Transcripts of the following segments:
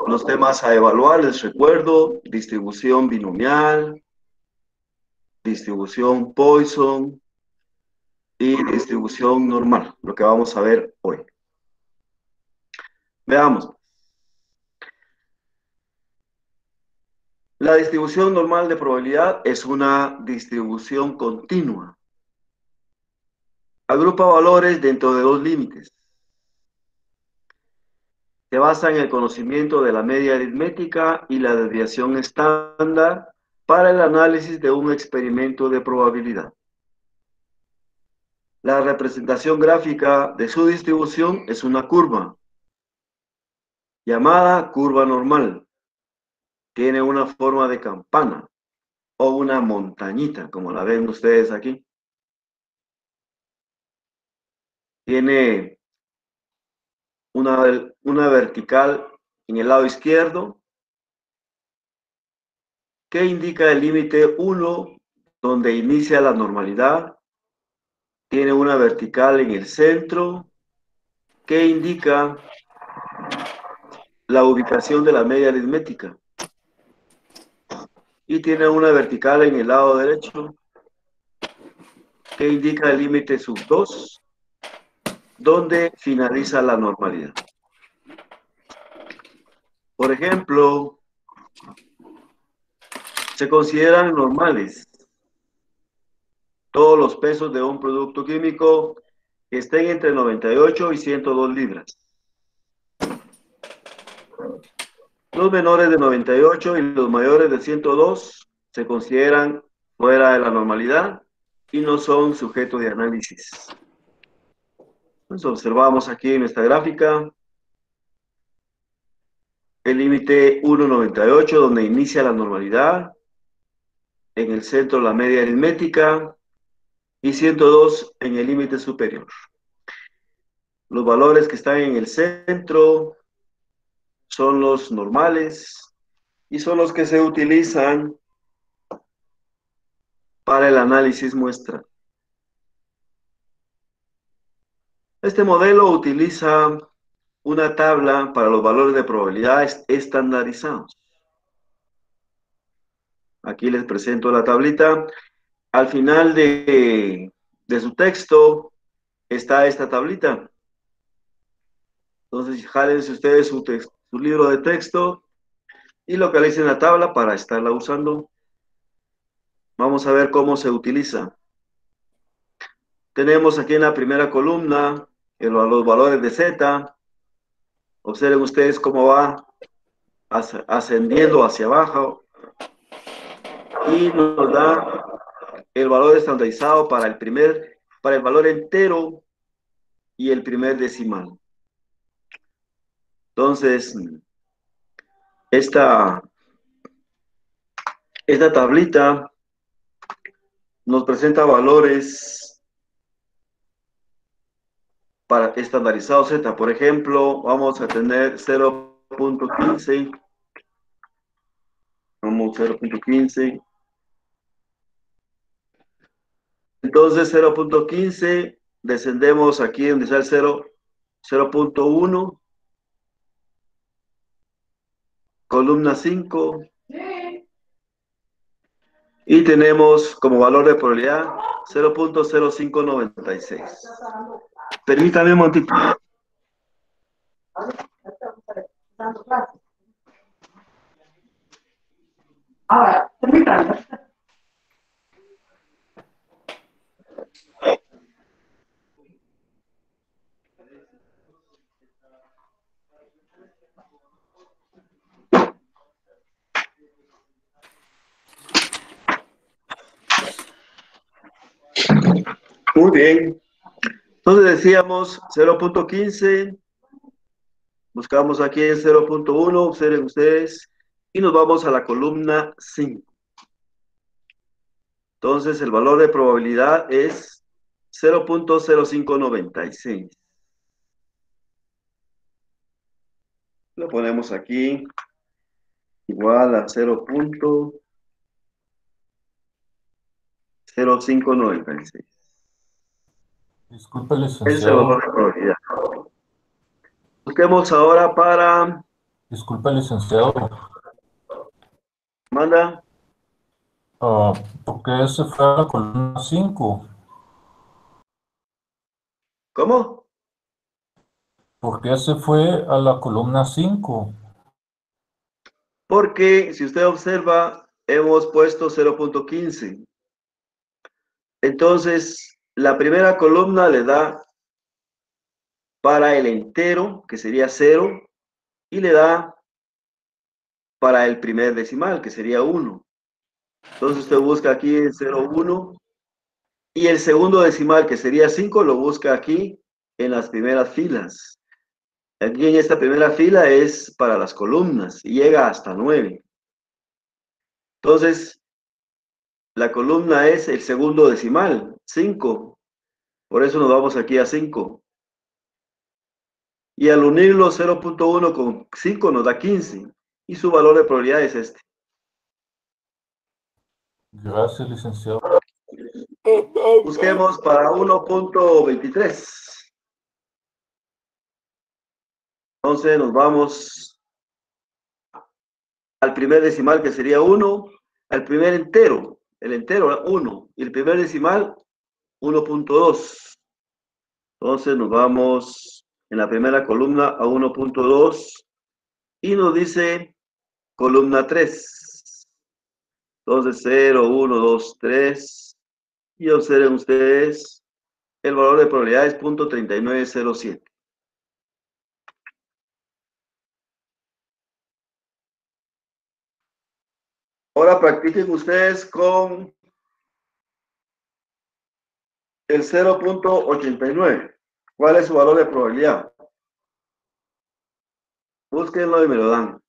Los temas a evaluar, les recuerdo, distribución binomial, distribución Poisson y distribución normal, lo que vamos a ver hoy. Veamos. La distribución normal de probabilidad es una distribución continua. Agrupa valores dentro de dos límites. Se basa en el conocimiento de la media aritmética y la desviación estándar para el análisis de un experimento de probabilidad. La representación gráfica de su distribución es una curva, llamada curva normal. Tiene una forma de campana o una montañita, como la ven ustedes aquí. Tiene una vertical en el lado izquierdo que indica el límite 1, donde inicia la normalidad. Tiene una vertical en el centro que indica la ubicación de la media aritmética. Y tiene una vertical en el lado derecho que indica el límite sub 2, donde finaliza la normalidad. Por ejemplo, se consideran normales todos los pesos de un producto químico que estén entre 98 y 102 libras. Los menores de 98 y los mayores de 102 se consideran fuera de la normalidad y no son sujeto de análisis. Entonces observamos aquí en esta gráfica el límite 1,98 donde inicia la normalidad, en el centro la media aritmética y 102 en el límite superior. Los valores que están en el centro son los normales y son los que se utilizan para el análisis muestral. Este modelo utiliza una tabla para los valores de probabilidades estandarizados. Aquí les presento la tablita. Al final de su texto está esta tablita. Entonces, jálense ustedes su libro de texto y localicen la tabla para estarla usando. Vamos a ver cómo se utiliza. Tenemos aquí en la primera columna los valores de Z. Observen ustedes cómo va ascendiendo hacia abajo y nos da el valor estandarizado para el valor entero y el primer decimal. Entonces, esta tablita nos presenta valores para estandarizado Z. Por ejemplo, vamos a tener 0.15. Vamos 0.15. Entonces, 0.15, descendemos aquí donde está el 0.1, columna 5, y tenemos como valor de probabilidad 0.0596. Permítame un momentito. Ahora, permítame. Muy bien. Entonces decíamos 0.15, buscamos aquí en 0.1, observen ustedes, y nos vamos a la columna 5. Entonces el valor de probabilidad es 0.0596. Lo ponemos aquí, igual a 0.0596. Disculpe, Ese es el valor licenciado. de probabilidad. Busquemos ahora para Disculpe, licenciado. Manda. ¿Por qué se fue a la columna 5? ¿Cómo? ¿Por qué se fue a la columna 5? Porque si usted observa, hemos puesto 0.15. Entonces, la primera columna le da para el entero, que sería 0, y le da para el primer decimal, que sería 1. Entonces usted busca aquí en 0,1 y el segundo decimal, que sería 5, lo busca aquí en las primeras filas. Aquí en esta primera fila es para las columnas y llega hasta 9. Entonces, la columna es el segundo decimal, 5. Por eso nos vamos aquí a 5. Y al unirlo 0.1 con 5 nos da 15. Y su valor de probabilidad es este. Gracias, licenciado. Busquemos para 1.23. Entonces nos vamos al primer decimal, que sería 1, al primer entero, el entero 1, y el primer decimal 1.2. Entonces nos vamos en la primera columna a 1.2 y nos dice columna 3. Entonces 0, 1, 2, 3. Y observen ustedes, el valor de probabilidad es 0.3907. Ahora practiquen ustedes con el 0.89. ¿Cuál es su valor de probabilidad? Búsquenlo y me lo dan.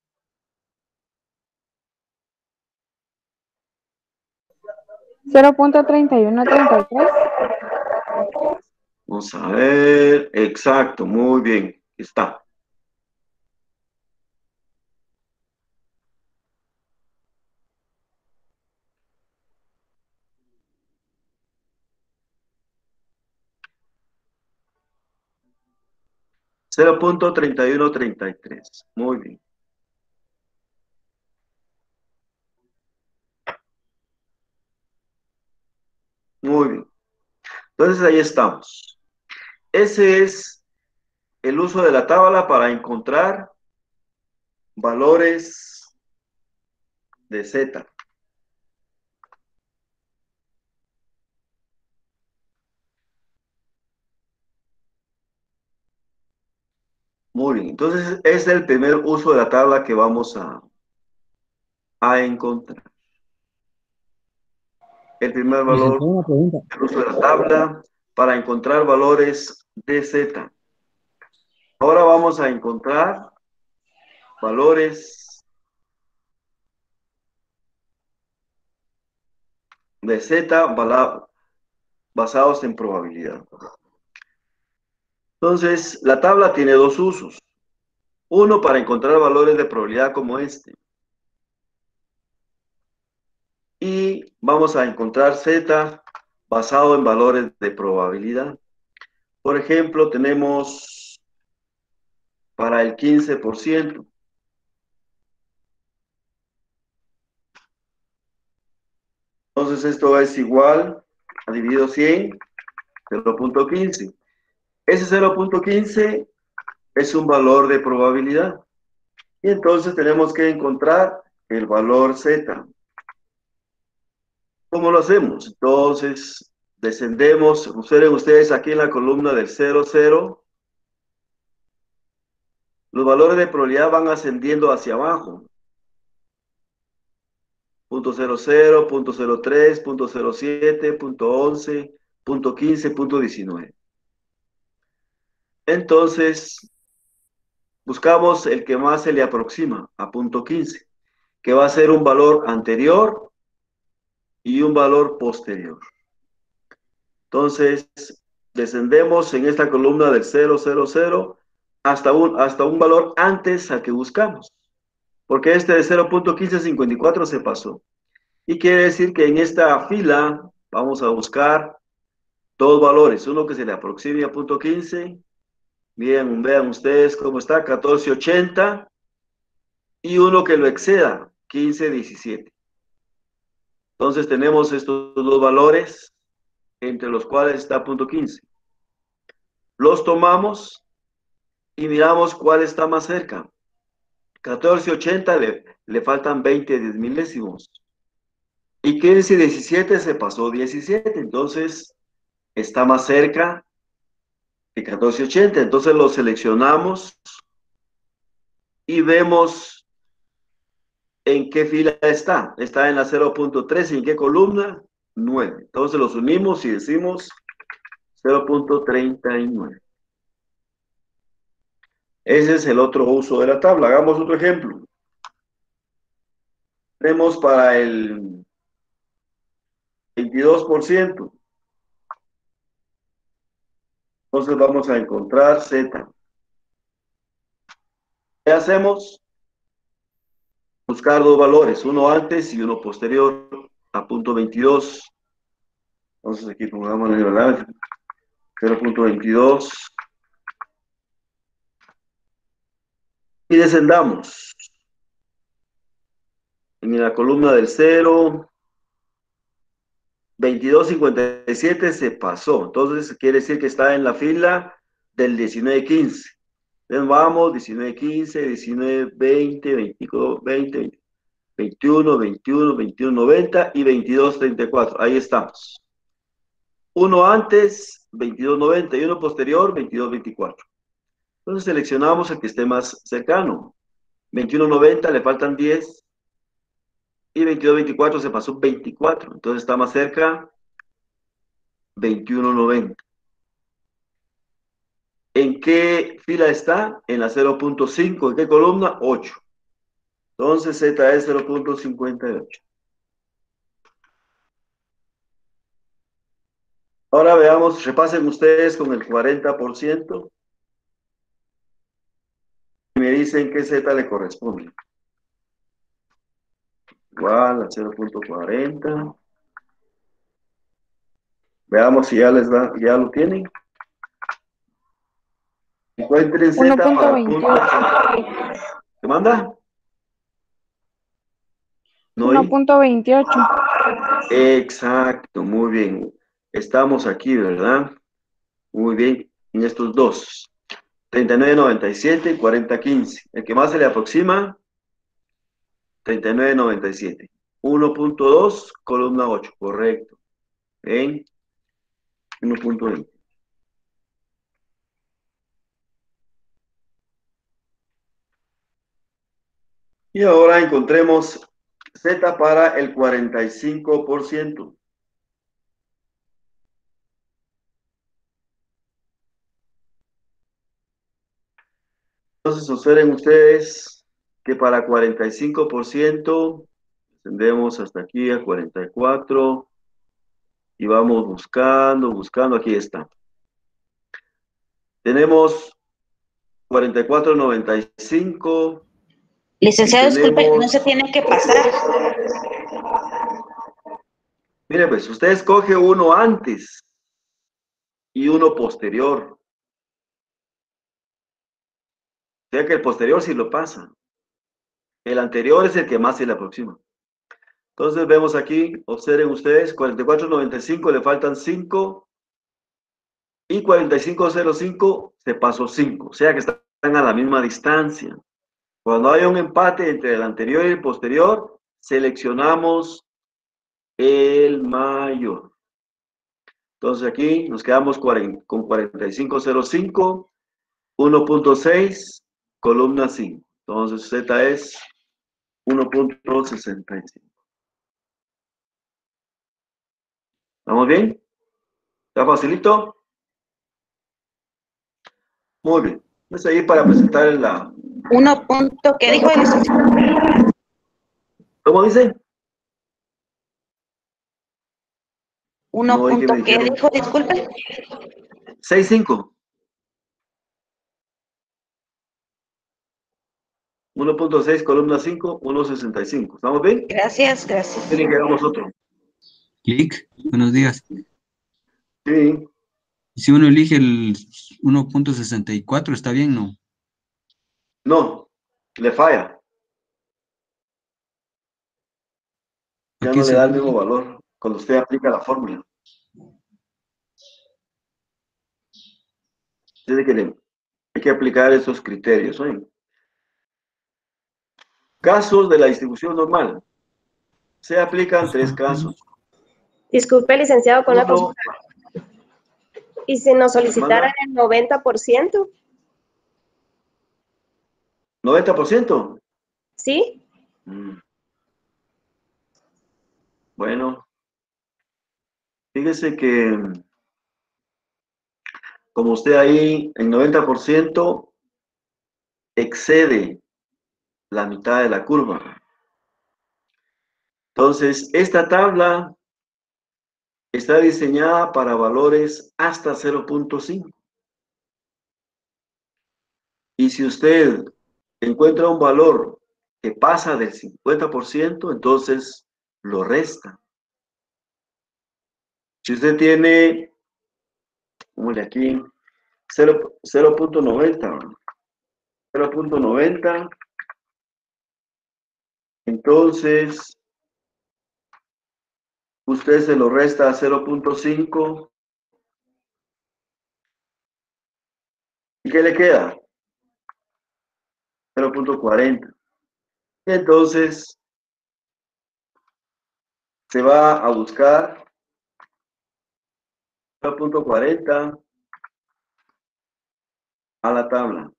0.3133. Vamos a ver. Exacto, muy bien. Aquí está. $0.3133. Muy bien. Muy bien. Entonces ahí estamos. Ese es el uso de la tabla para encontrar valores de Z. Muy bien. Entonces es el primer uso de la tabla que vamos a encontrar. El primer Licenciado, valor, una pregunta. el uso de la tabla para encontrar valores de Z. Ahora vamos a encontrar valores de Z basados en probabilidad. Entonces, la tabla tiene dos usos. Uno, para encontrar valores de probabilidad como este. Y vamos a encontrar Z basado en valores de probabilidad. Por ejemplo, tenemos para el 15%. Entonces, esto es igual a dividido 100, 0.15. Ese 0.15 es un valor de probabilidad. Y entonces tenemos que encontrar el valor Z. ¿Cómo lo hacemos? Entonces, descendemos, observen ustedes aquí en la columna del 0, 0, los valores de probabilidad van ascendiendo hacia abajo. 0.00, 0.03, 0.07, 0.11, 0.15, 0.19. Entonces, buscamos el que más se le aproxima a 0.15, que va a ser un valor anterior y un valor posterior. Entonces, descendemos en esta columna del 0, 0, 0 hasta un valor antes al que buscamos. Porque este de 0.1554 se pasó. Y quiere decir que en esta fila vamos a buscar dos valores. Uno que se le aproxime a 0.15. Bien, vean ustedes cómo está, 1480. y uno que lo exceda, 15, 17. Entonces tenemos estos dos valores, entre los cuales está punto 15. Los tomamos y miramos cuál está más cerca. 1480 le faltan 20 10 milésimos. Y 15 17 se pasó 17. Entonces está más cerca que 1480. Entonces lo seleccionamos y vemos en qué fila está. Está en la 0.3. ¿En qué columna? 9. Entonces los unimos y decimos 0.39. Ese es el otro uso de la tabla. Hagamos otro ejemplo. Tenemos para el 22%. Entonces vamos a encontrar Z. ¿Qué hacemos? Buscar dos valores, uno antes y uno posterior a punto 22. Entonces aquí pongamos la verdad, 0.22. Y descendamos. En la columna del 0, 22.57 se pasó. Entonces quiere decir que está en la fila del 19.15. Entonces vamos, 19.15, 19.20, 22, 20, 21, 21, 21.90 y 22.34. Ahí estamos. Uno antes, 22.90 y uno posterior, 22.24. Entonces seleccionamos el que esté más cercano. 21.90 le faltan 10 y 22.24 se pasó 24. Entonces está más cerca 21.90. ¿En qué fila está? En la 0.5. ¿En qué columna? 8. Entonces Z es 0.58. Ahora veamos, repasen ustedes con el 40% y me dicen qué Z le corresponde. Igual a 0.40. Veamos si ya les da, ya lo tienen. Encuentren Z para punto. 1.28. ¿Qué manda? ¿No? 1.28. Exacto, muy bien. Estamos aquí, ¿verdad? Muy bien, en estos dos. 39.97 y 40.15. El que más se le aproxima, 39.97. 1.2, columna 8, correcto. En 1.20. Y ahora encontremos Z para el 45%. Entonces observen ustedes que para 45%, descendemos hasta aquí a 44 y vamos buscando, buscando, aquí está. Tenemos 44.95. Licenciado, disculpe, Tenemos, no se tiene que pasar. mire pues, usted escoge uno antes y uno posterior. O sea que el posterior sí lo pasa. El anterior es el que más se le aproxima. Entonces vemos aquí, observen ustedes, 44.95 le faltan 5 y 45.05 se pasó 5. O sea que están a la misma distancia. Cuando hay un empate entre el anterior y el posterior, seleccionamos el mayor. Entonces aquí nos quedamos con 45.05, 1.6, columna 5. Entonces Z es 1.65. ¿Estamos bien? ¿Está facilito? Muy bien. Vamos a ir para presentar la... ¿Qué dijo el licenciado? ¿Cómo dice? No oí que me ¿Qué dijeron. dijo? Disculpe. 6.5. 1.6, columna 5, 1.65. ¿Estamos bien? Gracias, gracias. Tienen que hagamos otro. Clic, buenos días. Sí. Si uno elige el 1.64, ¿está bien, no? No, le falla. Ya Aquí no le da el según, mismo valor cuando usted aplica la fórmula. Tiene que hay que aplicar esos criterios. ¿Oye? Casos de la distribución normal. Se aplican tres casos. Disculpe, licenciado, con la Uno, consulta. ¿Y si nos solicitaran manda el 90%? 90%. ¿Sí? Bueno, fíjese que como usted ahí en 90% excede la mitad de la curva. Entonces, esta tabla está diseñada para valores hasta 0.5. Y si usted encuentra un valor que pasa del 50%, entonces lo resta. Si usted tiene, como de aquí, 0.90, 0.90, entonces usted se lo resta a 0.5. ¿Y qué le queda? 0.40. Entonces se va a buscar 0.40 a la tabla.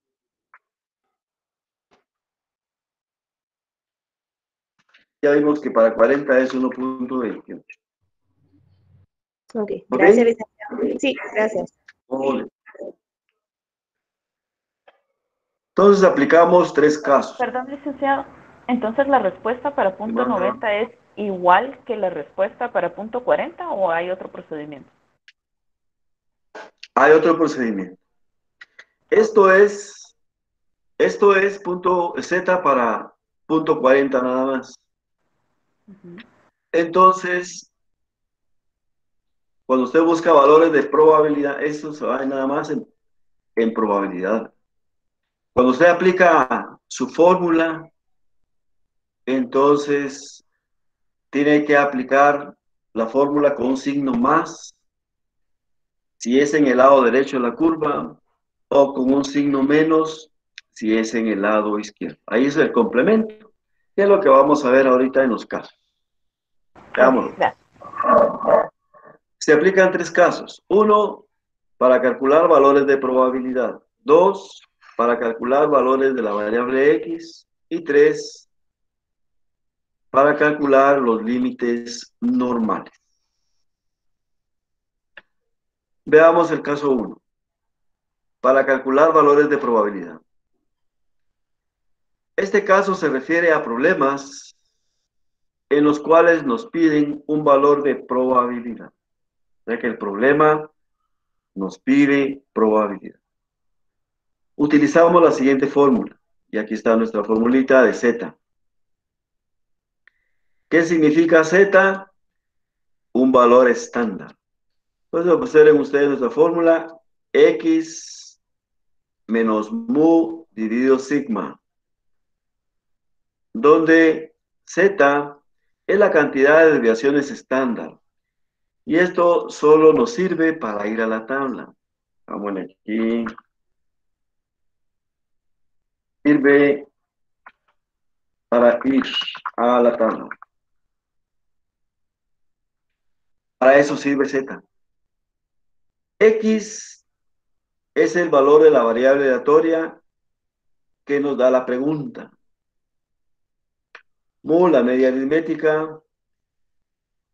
Ya vimos que para 40 es 1.28. Ok, ¿Ok? gracias, licenciado. Sí, gracias. Ole. Entonces aplicamos tres casos. Perdón, licenciado. Entonces, ¿la respuesta para punto Manda. 90 es igual que la respuesta para punto 40 o hay otro procedimiento? Hay otro procedimiento. Esto es punto Z para punto 40 nada más. Entonces, cuando usted busca valores de probabilidad, eso se va nada más en probabilidad. Cuando usted aplica su fórmula, entonces tiene que aplicar la fórmula con un signo más, si es en el lado derecho de la curva, o con un signo menos, si es en el lado izquierdo. Ahí es el complemento, que es lo que vamos a ver ahorita en los casos. Veámoslo. Ok, gracias. Se aplican tres casos. Uno, para calcular valores de probabilidad. Dos, para calcular valores de la variable X. Y tres, para calcular los límites normales. Veamos el caso 1. Para calcular valores de probabilidad. Este caso se refiere a problemas en los cuales nos piden un valor de probabilidad. O sea que el problema nos pide probabilidad. Utilizamos la siguiente fórmula. Y aquí está nuestra formulita de Z. ¿Qué significa Z? Un valor estándar. Entonces observen ustedes nuestra fórmula. X menos mu dividido sigma. Donde Z es la cantidad de desviaciones estándar. Y esto solo nos sirve para ir a la tabla. Vamos aquí. Sirve para ir a la tabla. Para eso sirve Z. X es el valor de la variable aleatoria que nos da la pregunta. Mu, la media aritmética,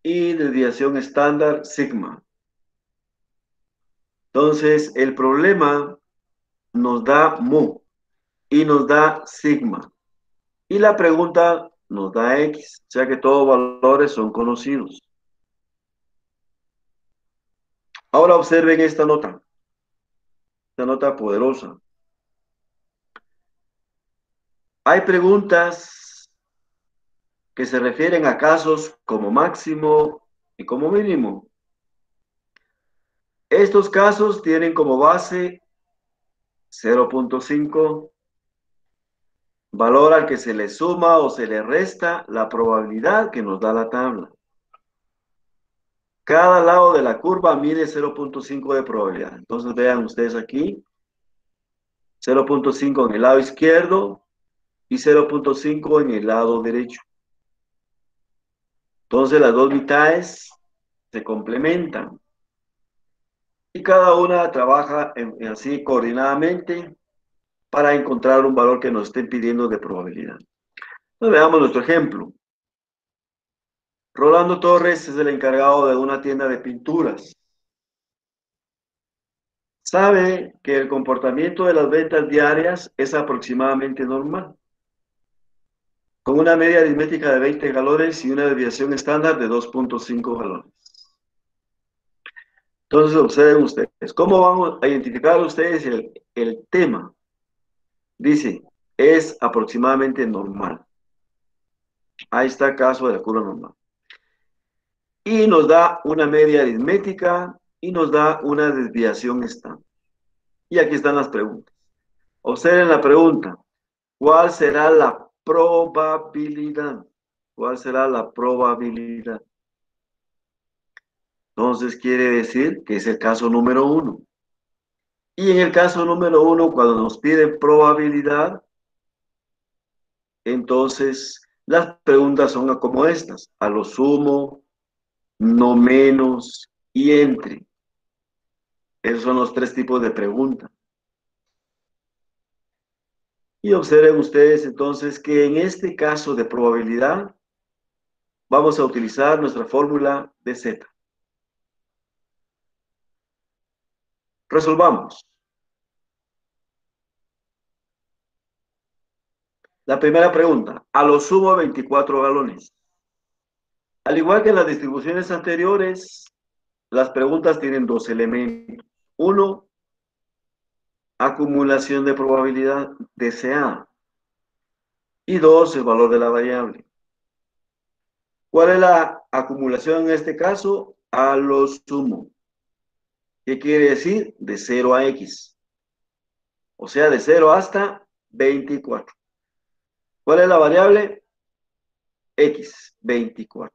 y desviación estándar, sigma. Entonces, el problema nos da mu y nos da sigma. Y la pregunta nos da X, o sea que todos valores son conocidos. Ahora observen esta nota poderosa. Hay preguntas que se refieren a casos como máximo y como mínimo. Estos casos tienen como base 0.5, valor al que se le suma o se le resta la probabilidad que nos da la tabla. Cada lado de la curva mide 0.5 de probabilidad. Entonces vean ustedes aquí, 0.5 en el lado izquierdo y 0.5 en el lado derecho. Entonces las dos mitades se complementan. Y cada una trabaja así coordinadamente para encontrar un valor que nos esté pidiendo de probabilidad. Entonces veamos nuestro ejemplo. Rolando Torres es el encargado de una tienda de pinturas. Sabe que el comportamiento de las ventas diarias es aproximadamente normal, con una media aritmética de 20 galones y una desviación estándar de 2.5 galones. Entonces observen ustedes, ¿cómo van a identificar ustedes el tema? Dice, es aproximadamente normal. Ahí está el caso de la curva normal. Y nos da una media aritmética y nos da una desviación estándar. Y aquí están las preguntas. Observen la pregunta. ¿Cuál será la probabilidad? ¿Cuál será la probabilidad? Entonces quiere decir que es el caso número 1. Y en el caso número 1, cuando nos piden probabilidad, entonces las preguntas son como estas. A lo sumo, no menos y entre. Esos son los 3 tipos de preguntas. Y observen ustedes entonces que en este caso de probabilidad vamos a utilizar nuestra fórmula de Z. Resolvamos. La primera pregunta, a lo sumo 24 galones. Al igual que en las distribuciones anteriores, las preguntas tienen 2 elementos. 1, acumulación de probabilidad deseada. Y 2, el valor de la variable. ¿Cuál es la acumulación en este caso? A lo sumo. ¿Qué quiere decir? De 0 a X. O sea, de 0 hasta 24. ¿Cuál es la variable? X, 24.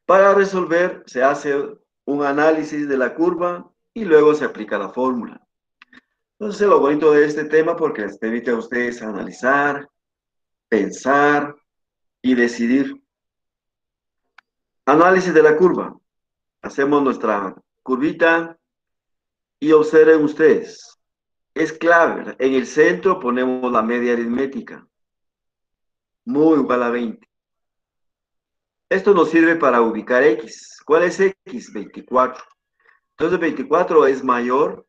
Para resolver, se hace un análisis de la curva y luego se aplica la fórmula. Entonces, lo bonito de este tema, porque les permite a ustedes analizar, pensar y decidir. Análisis de la curva. Hacemos nuestra curvita y observen ustedes. Es clave, ¿verdad? En el centro ponemos la media aritmética. Muy igual a 20. Esto nos sirve para ubicar X. ¿Cuál es X? 24. Entonces 24 es mayor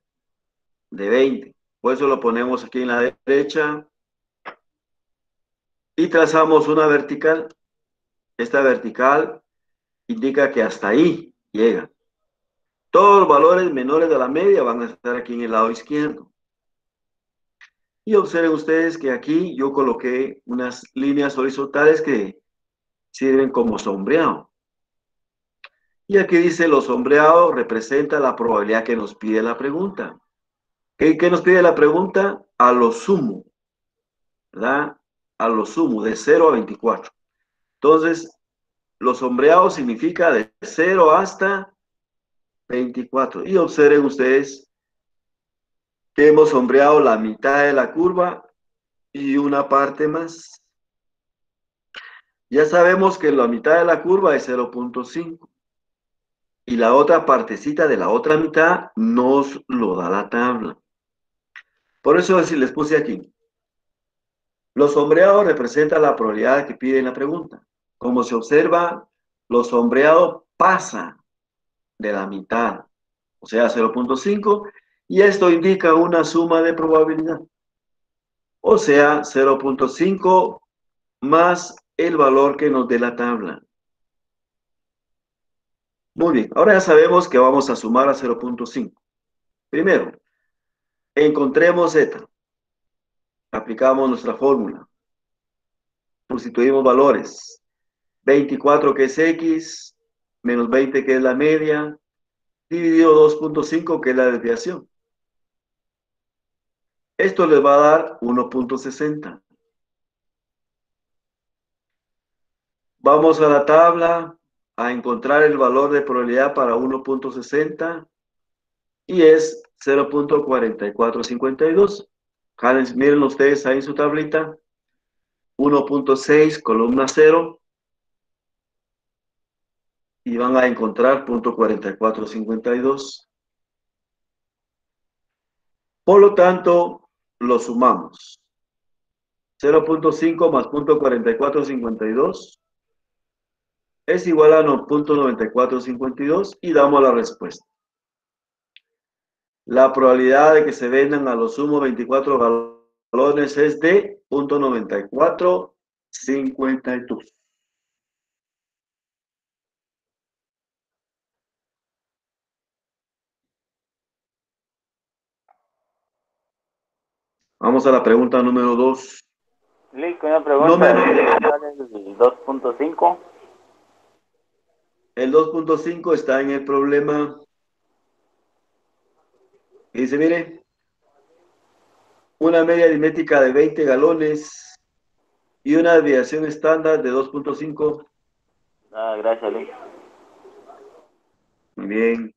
de 20. Por eso lo ponemos aquí en la derecha. Y trazamos una vertical. Esta vertical indica que hasta ahí llega. Todos los valores menores de la media van a estar aquí en el lado izquierdo. Y observen ustedes que aquí yo coloqué unas líneas horizontales que sirven como sombreado. Y aquí dice lo sombreado representa la probabilidad que nos pide la pregunta. ¿Qué nos pide la pregunta? A lo sumo, ¿verdad? A lo sumo, de 0 a 24. Entonces, lo sombreado significa de 0 hasta 24. Y observen ustedes que hemos sombreado la mitad de la curva y una parte más. Ya sabemos que la mitad de la curva es 0.5. Y la otra partecita de la otra mitad nos lo da la tabla. Por eso si les puse aquí. Lo sombreado representa la probabilidad que pide en la pregunta. Como se observa, lo sombreado pasa de la mitad, o sea, 0.5, y esto indica una suma de probabilidad. O sea, 0.5 más el valor que nos dé la tabla. Muy bien, ahora ya sabemos que vamos a sumar a 0.5. Primero, encontremos Z. Aplicamos nuestra fórmula. Sustituimos valores. 24 que es X, menos 20 que es la media, dividido 2.5 que es la desviación. Esto les va a dar 1.60. Vamos a la tabla a encontrar el valor de probabilidad para 1.60 y es 0.4452. Miren ustedes ahí en su tablita. 1.6, columna 0. Y van a encontrar 0.4452. Por lo tanto, lo sumamos. 0.5 más 0.4452 es igual a 0.9452 y damos la respuesta. La probabilidad de que se vendan a lo sumo 24 galones es de 0.9452. Vamos a la pregunta número 2. Lick, una pregunta. No menos. El 2.5. El 2.5 está en el problema. Y dice, mire, una media aritmética de 20 galones y una desviación estándar de 2.5. Gracias, Lick. Muy bien.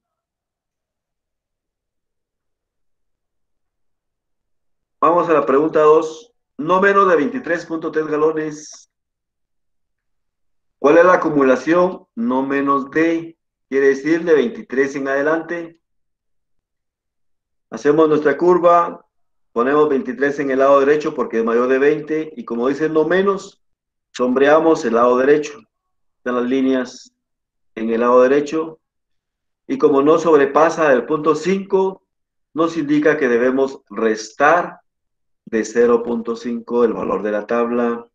Vamos a la pregunta 2. No menos de 23.3 galones. ¿Cuál es la acumulación? No menos de, quiere decir de 23 en adelante. Hacemos nuestra curva, ponemos 23 en el lado derecho porque es mayor de 20 y como dice no menos, sombreamos el lado derecho. Están las líneas en el lado derecho y como no sobrepasa el punto 5, nos indica que debemos restar de 0.5 el valor de la tabla.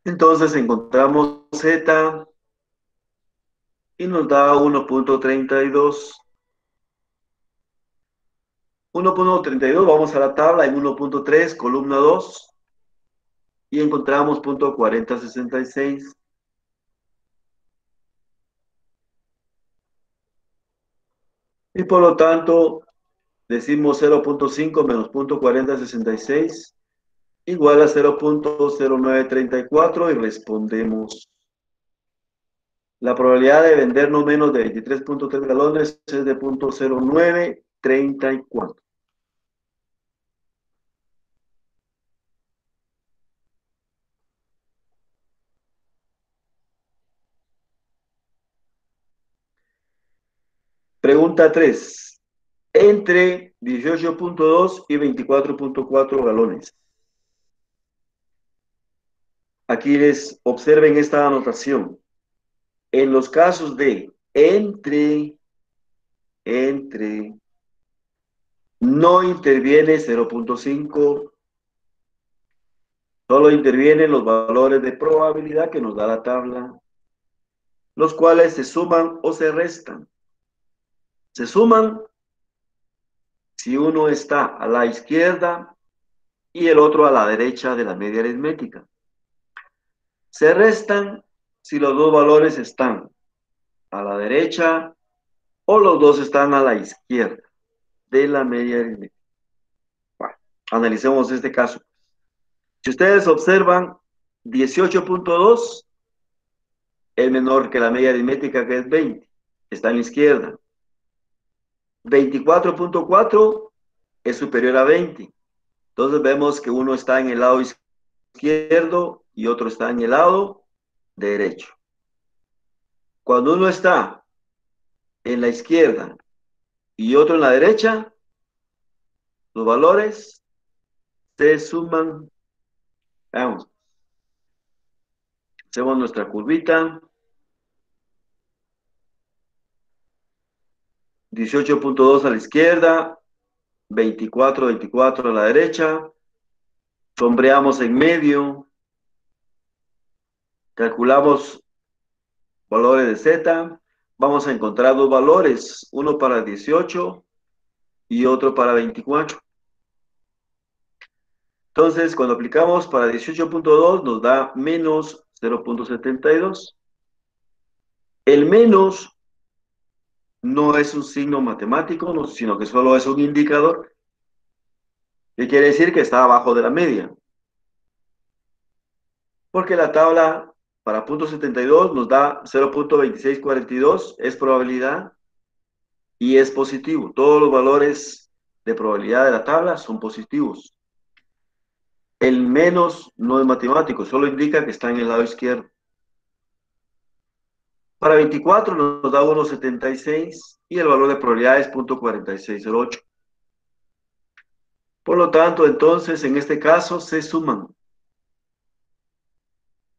Entonces encontramos Z y nos da 1.32. 1.32, vamos a la tabla en 1.3, columna 2, y encontramos punto 4066. Y por lo tanto, decimos 0.5 menos punto 4066 igual a 0.0934 y respondemos. La probabilidad de vender no menos de 23.3 galones es de 0.0934. Pregunta 3. Entre 18.2 y 24.4 galones. Aquí les observen esta anotación. En los casos de entre, no interviene 0.5, solo intervienen los valores de probabilidad que nos da la tabla, los cuales se suman o se restan. Se suman si uno está a la izquierda y el otro a la derecha de la media aritmética. Se restan si los dos valores están a la derecha o los dos están a la izquierda de la media aritmética. Bueno, analicemos este caso. Si ustedes observan, 18.2 es menor que la media aritmética, que es 20, está en la izquierda. 24.4 es superior a 20. Entonces vemos que uno está en el lado izquierdo y otro está en el lado derecho. Cuando uno está en la izquierda y otro en la derecha, los valores se suman. Veamos. Hacemos nuestra curvita. 18.2 a la izquierda, 24 a la derecha. Sombreamos en medio. Calculamos valores de Z. Vamos a encontrar dos valores, uno para 18 y otro para 24. Entonces, cuando aplicamos para 18.2 nos da menos 0.72. El menos no es un signo matemático, sino que solo es un indicador, que quiere decir que está abajo de la media. Porque la tabla para punto 72 nos da 0.2642, es probabilidad y es positivo. Todos los valores de probabilidad de la tabla son positivos. El menos no es matemático, solo indica que está en el lado izquierdo. Para 24 nos da 1.76 y el valor de probabilidad es 0.4608. Por lo tanto, entonces, en este caso se suman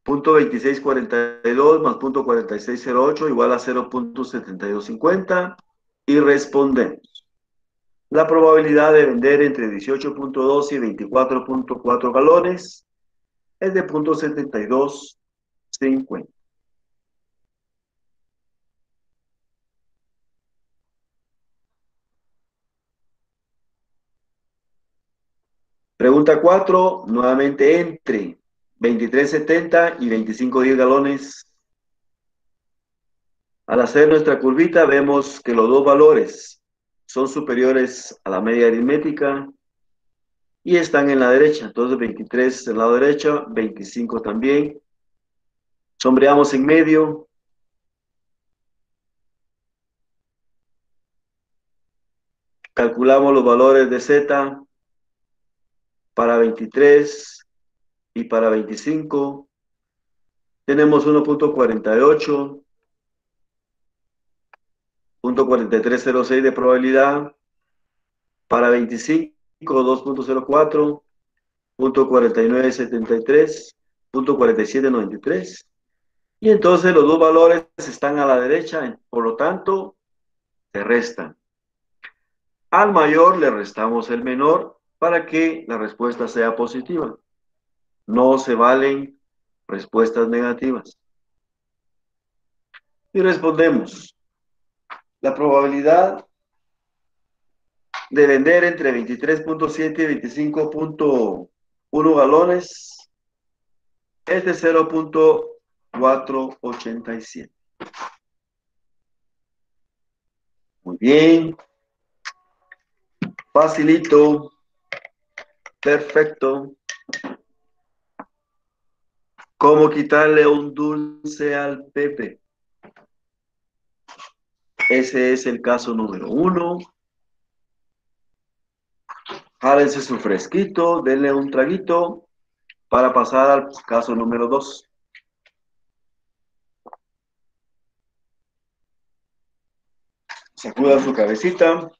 0.2642 más 0.4608 igual a 0.7250 y respondemos. La probabilidad de vender entre 18.2 y 24.4 galones es de 0.7250. Pregunta 4, nuevamente entre 23.70 y 25.10 galones. Al hacer nuestra curvita vemos que los dos valores son superiores a la media aritmética y están en la derecha. Entonces 23 en el lado derecho, 25 también. Sombreamos en medio. Calculamos los valores de Z para 23 y para 25. Tenemos 1.48. 0.4306 de probabilidad. Para 25, 2.04, 0.4973, 0.4793. Y entonces los dos valores están a la derecha, por lo tanto, se restan. Al mayor le restamos el menor para que la respuesta sea positiva. No se valen respuestas negativas. Y respondemos. La probabilidad de vender entre 23.7 y 25.1 galones es de 0.487. Muy bien. Facilito. Perfecto. ¿Cómo quitarle un dulce al Pepe? Ese es el caso número 1. Jálense su fresquito, denle un traguito para pasar al caso número 2. Sacuda su cabecita.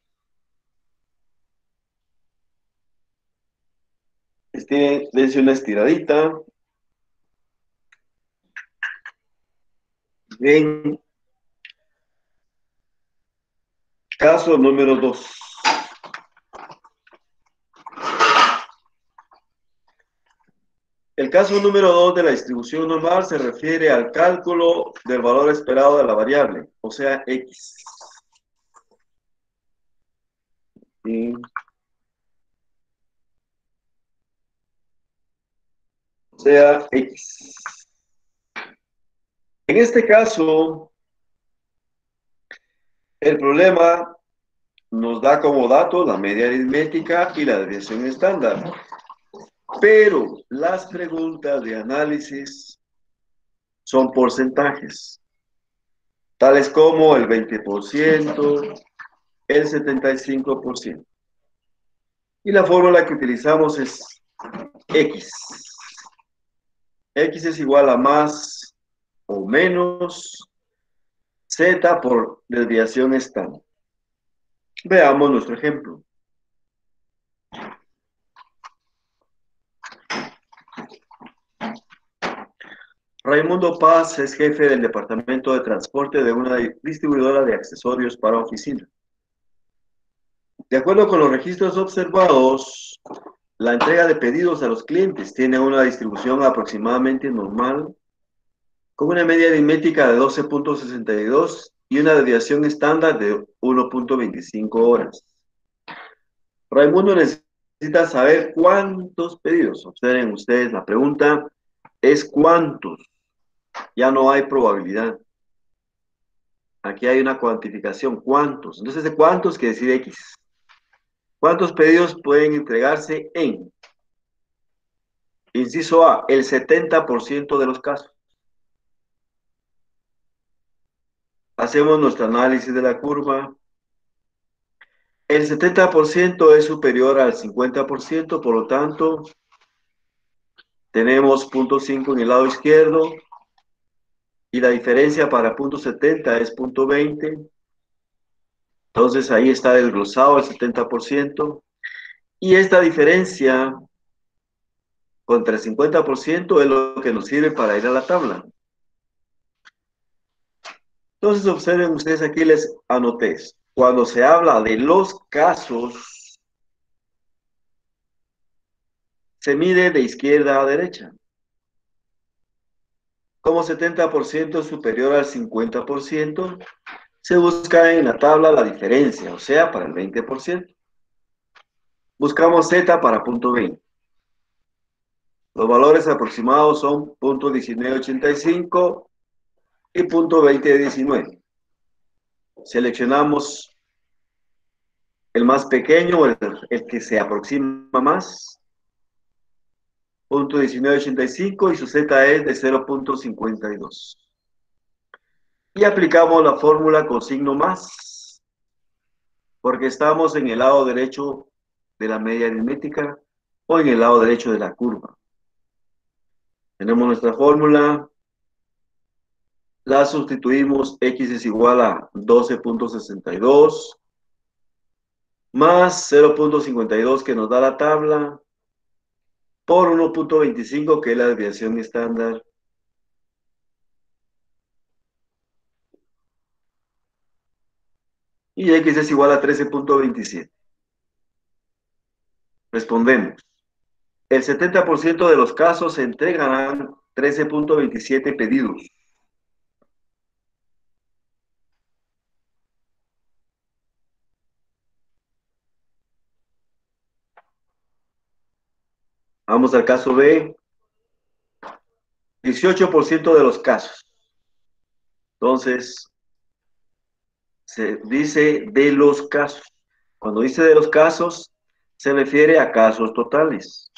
Dense una estiradita. Bien. Caso número 2. El caso número 2 de la distribución normal se refiere al cálculo del valor esperado de la variable, o sea, X. Y o sea, X. En este caso, el problema nos da como datos la media aritmética y la desviación estándar. Pero las preguntas de análisis son porcentajes, tales como el 20%, el 75%. Y la fórmula que utilizamos es X. X es igual a más o menos Z por desviación estándar. Veamos nuestro ejemplo. Raimundo Paz es jefe del departamento de transporte de una distribuidora de accesorios para oficina. De acuerdo con los registros observados, la entrega de pedidos a los clientes tiene una distribución aproximadamente normal, con una media aritmética de 12.62 y una desviación estándar de 1.25 horas. Raimundo necesita saber cuántos pedidos. Observen ustedes, la pregunta es cuántos. Ya no hay probabilidad. Aquí hay una cuantificación. ¿Cuántos? Entonces, ¿de cuántos quiere decir X? ¿Cuántos pedidos pueden entregarse en? Inciso A, el 70% de los casos. Hacemos nuestro análisis de la curva. El 70% es superior al 50%, por lo tanto, tenemos 0.5 en el lado izquierdo y la diferencia para 0.70 es 0.20. Entonces ahí está desglosado el 70%. Y esta diferencia contra el 50% es lo que nos sirve para ir a la tabla. Entonces observen ustedes, aquí les anoté. Cuando se habla de los casos, se mide de izquierda a derecha. Como 70% es superior al 50%, se busca en la tabla la diferencia, o sea, para el 20%. Buscamos Z para 0.20. Los valores aproximados son 0.1985 y 0.2019. Seleccionamos el más pequeño, el que se aproxima más, 0.1985, y su Z es de 0.52. Y aplicamos la fórmula con signo más, porque estamos en el lado derecho de la media aritmética o en el lado derecho de la curva. Tenemos nuestra fórmula, la sustituimos, X es igual a 12.62 más 0.52 que nos da la tabla, por 1.25 que es la desviación estándar. Y X es igual a 13.27. Respondemos. El 70% de los casos se entregarán 13.27 pedidos. Vamos al caso B. 18% de los casos. Entonces, se dice de los casos. Cuando dice de los casos, se refiere a casos totales.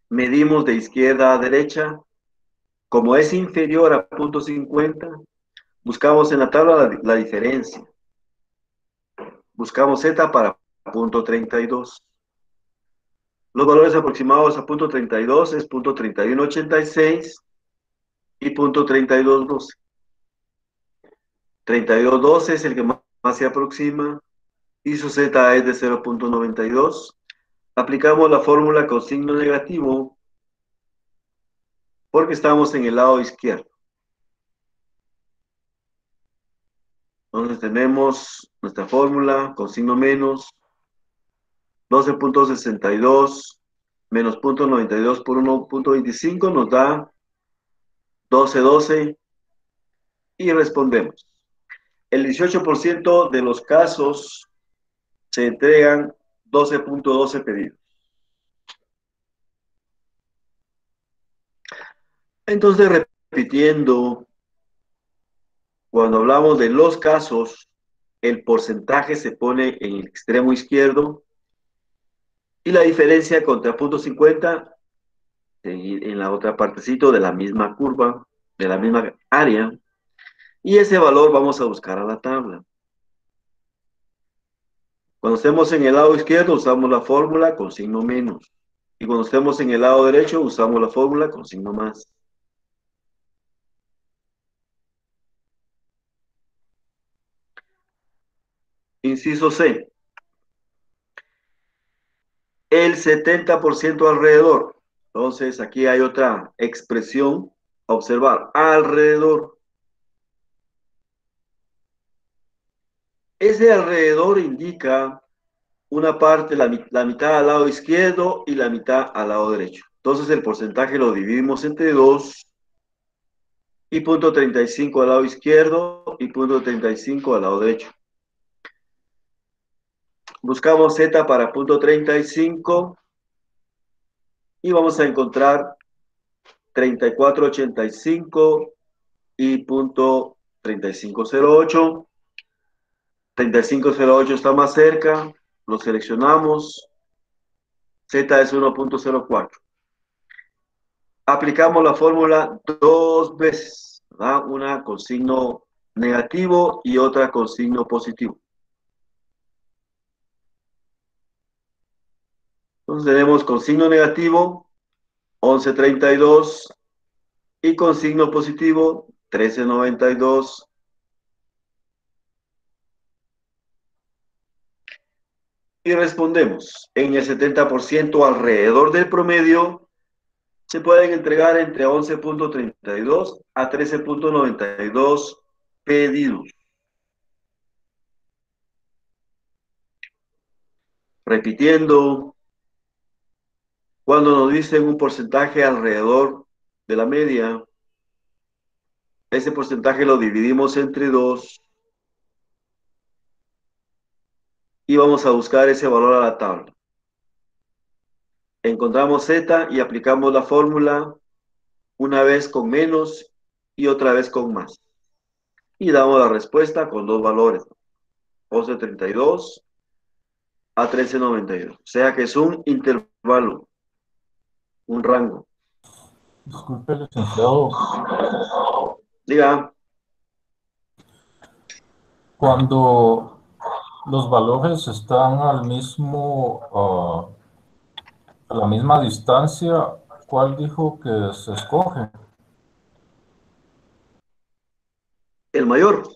Medimos de izquierda a derecha. Como es inferior a 0.50, buscamos en la tabla la diferencia. Buscamos Z para 0.32. Los valores aproximados a 0.32 es 0.3186 y 0.3212. 3212 es el que más se aproxima y su Z es de 0.92. Aplicamos la fórmula con signo negativo porque estamos en el lado izquierdo. Entonces tenemos nuestra fórmula con signo menos, 12.62 menos 0.92 por 1.25 nos da 12.12 y respondemos. El 18% de los casos se entregan 12.12 pedidos. Entonces, repitiendo, cuando hablamos de los casos, el porcentaje se pone en el extremo izquierdo y la diferencia contra 0.50 en la otra partecito de la misma curva, de la misma área, y ese valor vamos a buscar a la tabla. Cuando estemos en el lado izquierdo usamos la fórmula con signo menos, y cuando estemos en el lado derecho usamos la fórmula con signo más. Inciso C. El 70% alrededor. Entonces, aquí hay otra expresión a observar. Alrededor. Ese alrededor indica una parte, la mitad al lado izquierdo y la mitad al lado derecho. Entonces, el porcentaje lo dividimos entre 2 y 0.35 al lado izquierdo y 0.35 al lado derecho. Buscamos Z para 0.35 y vamos a encontrar 34.85 y 3508. 3508 está más cerca, lo seleccionamos. Z es 1.04. Aplicamos la fórmula dos veces, ¿verdad? Una con signo negativo y otra con signo positivo. Entonces tenemos con signo negativo 1132 y con signo positivo 1392. Y respondemos, en el 70% alrededor del promedio se pueden entregar entre 11.32 a 13.92 pedidos. Repitiendo, cuando nos dicen un porcentaje alrededor de la media, ese porcentaje lo dividimos entre 2 y vamos a buscar ese valor a la tabla. Encontramos Z y aplicamos la fórmula una vez con menos y otra vez con más. Y damos la respuesta con dos valores, 11.32 a 13.92. O sea que es un intervalo, un rango. Disculpe, licenciado. Diga. Cuando los valores están al mismo, a la misma distancia, ¿cuál dijo que se escoge? El mayor.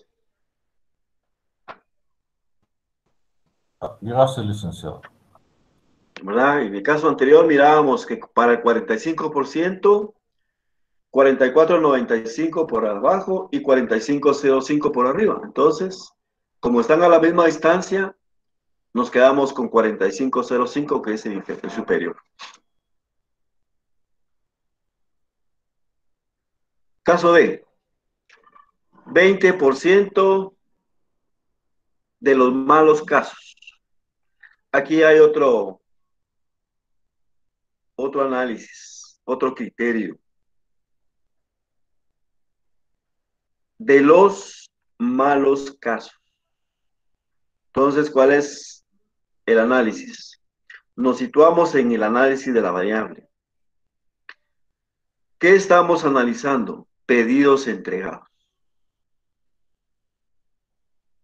Gracias, licenciado. ¿Verdad? En el caso anterior mirábamos que para el 45%, 44.95 por abajo y 45.05 por arriba. Entonces, como están a la misma distancia, nos quedamos con 45.05, que es el superior. Caso D. 20% de los malos casos. Aquí hay otro análisis, otro criterio. De los malos casos. Entonces, ¿cuál es el análisis? Nos situamos en el análisis de la variable. ¿Qué estamos analizando? Pedidos entregados.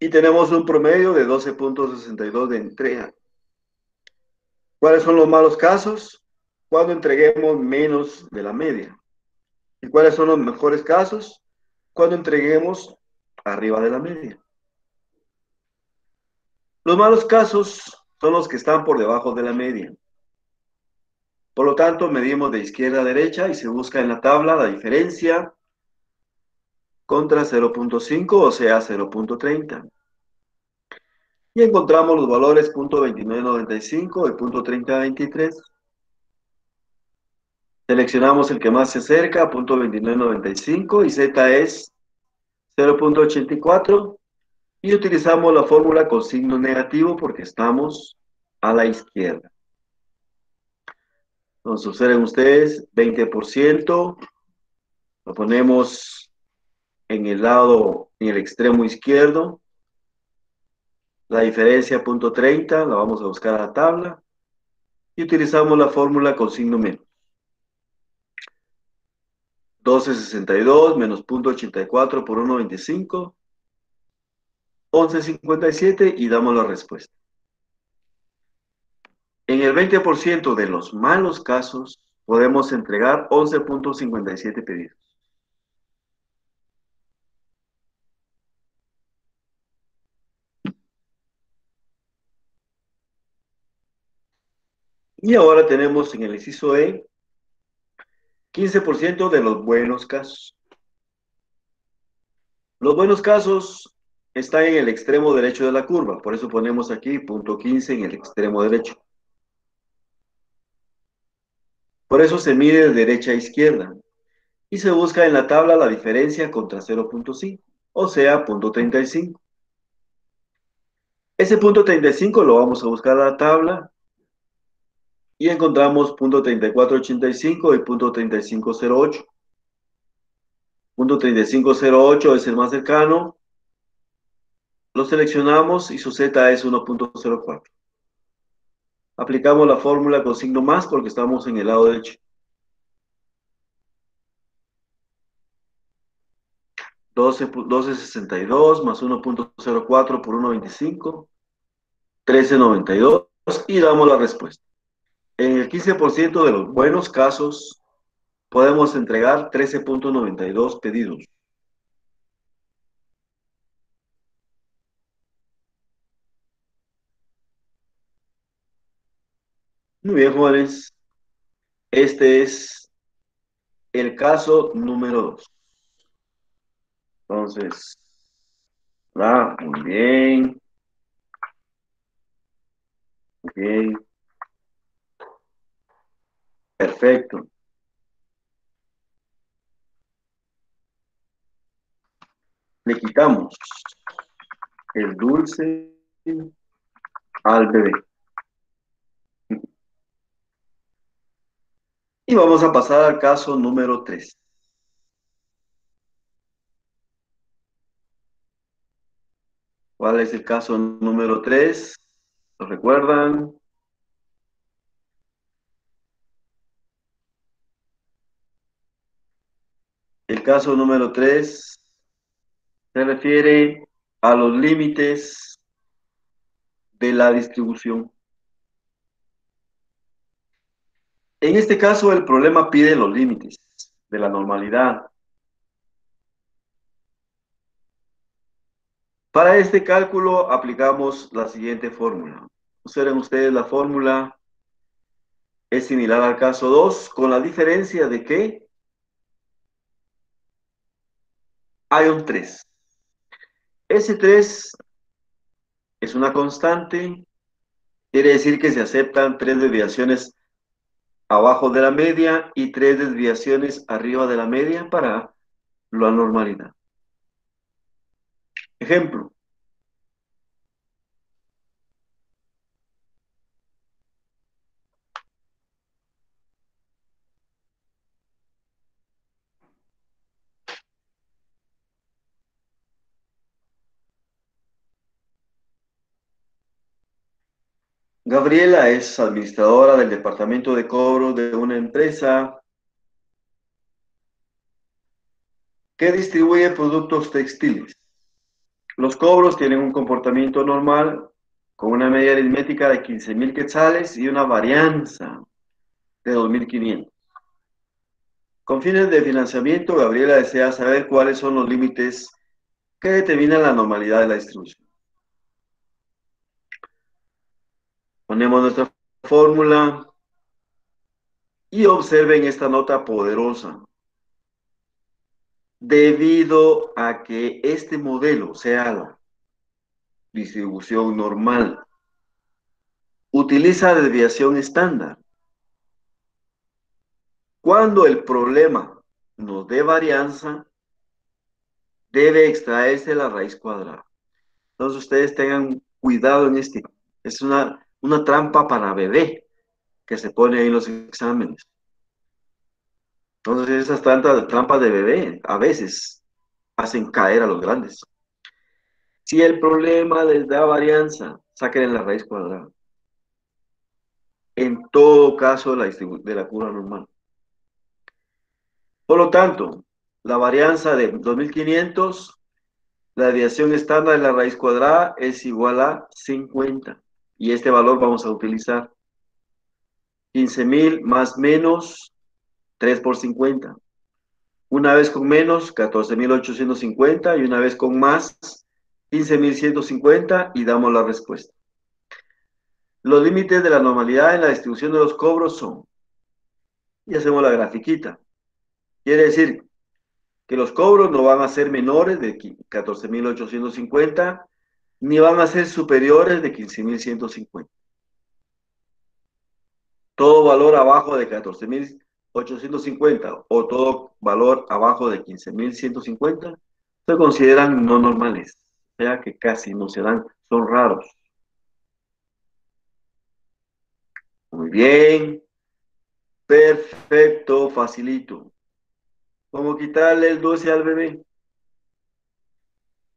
Y tenemos un promedio de 12.62 de entrega. ¿Cuáles son los malos casos? Cuando entreguemos menos de la media. ¿Y cuáles son los mejores casos? Cuando entreguemos arriba de la media. Los malos casos son los que están por debajo de la media. Por lo tanto, medimos de izquierda a derecha y se busca en la tabla la diferencia contra 0.5, o sea, 0.30. Y encontramos los valores .2995 y .3023. Seleccionamos el que más se acerca, .2995, y Z es 0.84. Y utilizamos la fórmula con signo negativo porque estamos a la izquierda. Entonces, observen ustedes, 20%, lo ponemos en el lado, en el extremo izquierdo. La diferencia .30 la vamos a buscar a la tabla. Y utilizamos la fórmula con signo menos. 12.62 menos .84 por 1.25. 11.57 y damos la respuesta. En el 20% de los malos casos podemos entregar 11.57 pedidos. Y ahora tenemos en el inciso E 15% de los buenos casos. Los buenos casos están en el extremo derecho de la curva, por eso ponemos aquí .15 en el extremo derecho. Por eso se mide de derecha a izquierda y se busca en la tabla la diferencia contra 0.5, o sea, .35. Ese .35 lo vamos a buscar a la tabla y encontramos .3485 y .3508. Punto 3508 es el más cercano. Lo seleccionamos y su Z es 1.04. Aplicamos la fórmula con signo más porque estamos en el lado derecho. 12.62 más 1.04 por 1.25, 13.92 y damos la respuesta. En el 15% de los buenos casos podemos entregar 13.92 pedidos. Muy bien, jóvenes. Este es el caso número 2. Entonces, muy bien. Muy bien. Perfecto. Le quitamos el dulce al bebé. Y vamos a pasar al caso número 3. ¿Cuál es el caso número 3? ¿Lo recuerdan? El caso número 3 se refiere a los límites de la distribución. En este caso, el problema pide los límites de la normalidad. Para este cálculo aplicamos la siguiente fórmula. Observen ustedes, la fórmula es similar al caso 2, con la diferencia de que hay un 3. Ese 3 es una constante, quiere decir que se aceptan 3 desviaciones abajo de la media y 3 desviaciones arriba de la media para la normalidad. Ejemplo. Gabriela es administradora del departamento de cobro de una empresa que distribuye productos textiles. Los cobros tienen un comportamiento normal con una media aritmética de 15.000 quetzales y una varianza de 2.500. Con fines de financiamiento, Gabriela desea saber cuáles son los límites que determinan la normalidad de la distribución. Ponemos nuestra fórmula y observen esta nota poderosa. Debido a que este modelo sea la distribución normal, utiliza desviación estándar. Cuando el problema nos dé varianza, debe extraerse la raíz cuadrada. Entonces ustedes tengan cuidado en este. Es una trampa para bebé que se pone en los exámenes. Entonces esas trampas de bebé a veces hacen caer a los grandes. Si el problema les da varianza, saquen la raíz cuadrada. En todo caso de la curva normal. Por lo tanto, la varianza de 2.500, la desviación estándar de la raíz cuadrada es igual a 50. Y este valor vamos a utilizar 15.000 más menos 3 por 50. Una vez con menos, 14.850 y una vez con más, 15.150 y damos la respuesta. Los límites de la normalidad en la distribución de los cobros son, y hacemos la grafiquita. Quiere decir que los cobros no van a ser menores de 14.850 ni van a ser superiores de 15.150. Todo valor abajo de 14.850 o todo valor abajo de 15.150 se consideran no normales, o sea que casi no se dan, son raros. Muy bien, perfecto, facilito. como quitarle el dulce al bebé.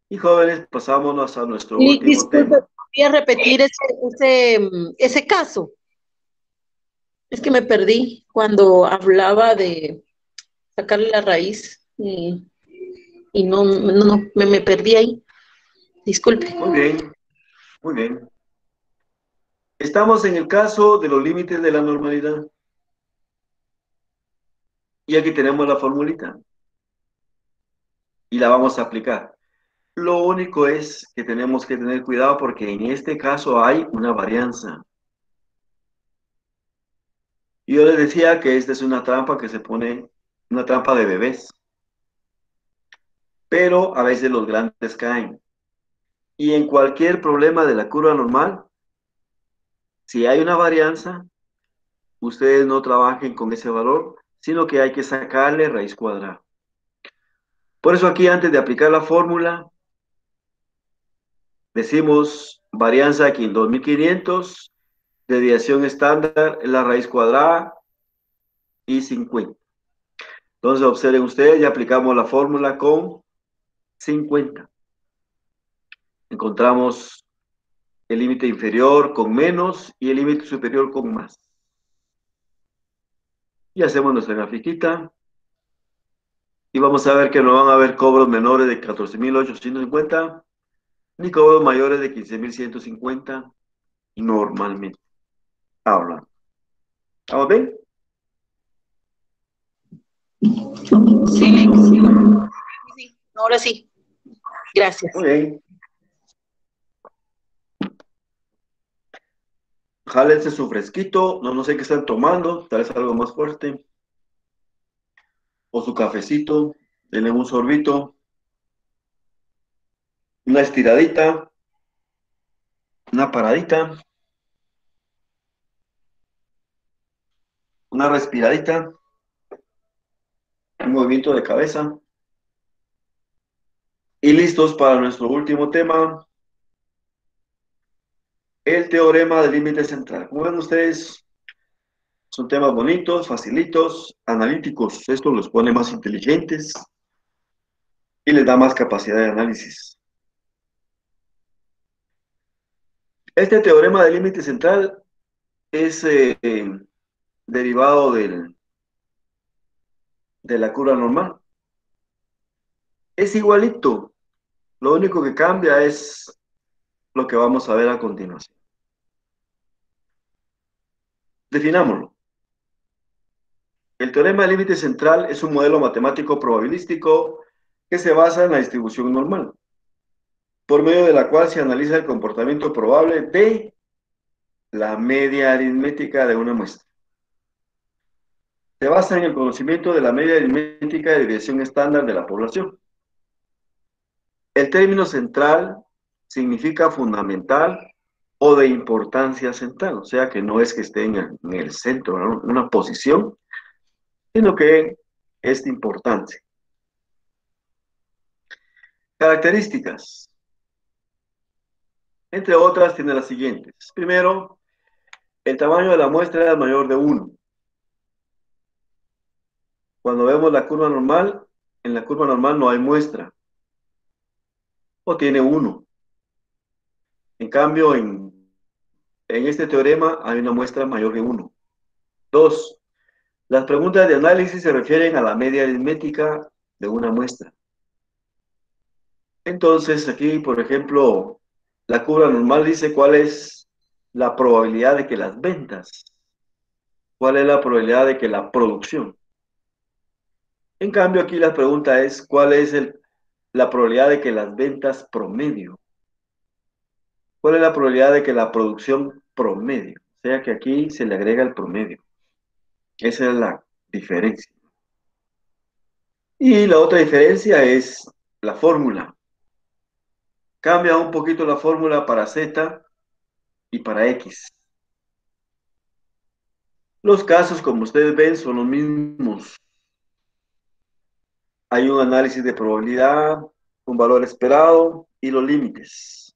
Y jóvenes, pasámonos a nuestro último Disculpe, tema. ¿podría repetir ese caso? Es que me perdí cuando hablaba de sacarle la raíz y no, me perdí ahí. Disculpe. Muy bien, muy bien. Estamos en el caso de los límites de la normalidad. Y aquí tenemos la formulita. Y la vamos a aplicar. Lo único es que tenemos que tener cuidado porque en este caso hay una varianza. Y yo les decía que esta es una trampa que se pone, una trampa de bebés. Pero a veces los grandes caen. Y en cualquier problema de la curva normal, si hay una varianza, ustedes no trabajen con ese valor, sino que hay que sacarle raíz cuadrada. Por eso aquí, antes de aplicar la fórmula, decimos varianza aquí en 2500, desviación estándar, la raíz cuadrada y 50. Entonces, observen ustedes, ya aplicamos la fórmula con 50. Encontramos el límite inferior con menos y el límite superior con más. Y hacemos nuestra grafiquita. Y vamos a ver que no van a haber cobros menores de 14.850 ni cobros mayores de 15.150 normalmente. Hablan. ¿Estamos bien? Sí, ahora sí. Gracias. Muy bien. Jálense su fresquito. No sé qué están tomando. Tal vez algo más fuerte. O su cafecito. Denle un sorbito. Una estiradita. Una paradita. Una respiradita. Un movimiento de cabeza. Y listos para nuestro último tema. El teorema del límite central. Como ven ustedes, son temas bonitos, facilitos, analíticos. Esto los pone más inteligentes y les da más capacidad de análisis. Este teorema del límite central es derivado de la curva normal. Es igualito. Lo único que cambia es lo que vamos a ver a continuación. Definámoslo. El teorema del límite central es un modelo matemático probabilístico que se basa en la distribución normal, por medio de la cual se analiza el comportamiento probable de la media aritmética de una muestra. Se basa en el conocimiento de la media aritmética de desviación estándar de la población. El término central significa fundamental o de importancia central, o sea que no es que esté en el centro, ¿no? Una posición, sino que es importante. Características. Entre otras, tiene las siguientes. Primero, el tamaño de la muestra es mayor de 1. Cuando vemos la curva normal, en la curva normal no hay muestra. O tiene 1. En cambio, en este teorema hay una muestra mayor de 1. 2. Las preguntas de análisis se refieren a la media aritmética de una muestra. Entonces, aquí, por ejemplo, la curva normal dice cuál es la probabilidad de que las ventas, cuál es la probabilidad de que la producción. En cambio, aquí la pregunta es cuál es la probabilidad de que las ventas promedio. ¿Cuál es la probabilidad de que la producción promedio? O sea que aquí se le agrega el promedio. Esa es la diferencia. Y la otra diferencia es la fórmula. Cambia un poquito la fórmula para Z y para X. Los casos, como ustedes ven, son los mismos. Hay un análisis de probabilidad, un valor esperado y los límites.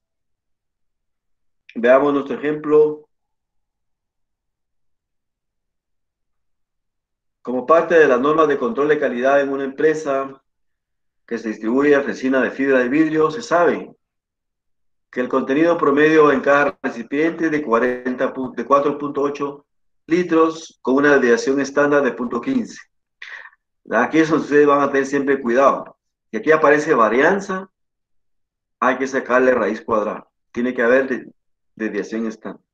Veamos nuestro ejemplo Como parte de las normas de control de calidad en una empresa que se distribuye resina de fibra de vidrio, se sabe que el contenido promedio en cada recipiente es de 4.8 litros con una desviación estándar de 0.15. Aquí eso ustedes van a tener siempre cuidado. Si aquí aparece varianza, hay que sacarle raíz cuadrada. Tiene que haber desviación estándar.